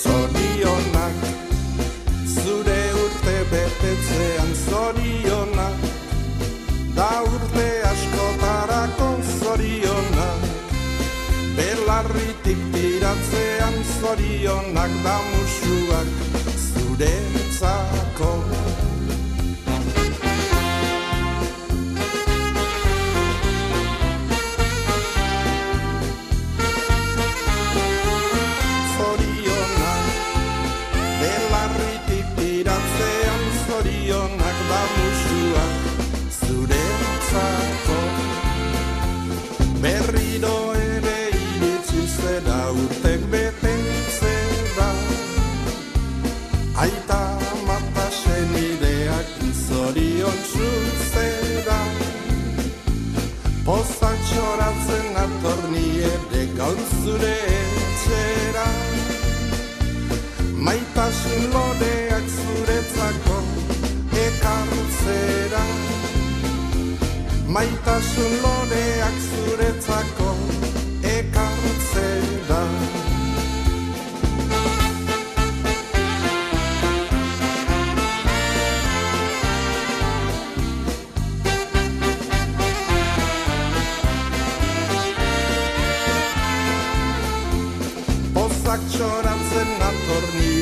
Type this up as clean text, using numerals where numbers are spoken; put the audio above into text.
Zorionak, zure urte betetzean zorionak, da urte askotarako zorionak, belarritik tiratzean zorionak, da musuak zuretzako. Zorionak da musuak zuretzako. Berriro ere iritsi zera urtek betetzera, aita mata senideak zorion zuzera. Pozak txoratzen atorni ere gaur zure etxera, maitasun loreak zuretzako ekartzera, maitasun loreak zuretzako ekartzera. Pozak txoratzen atorni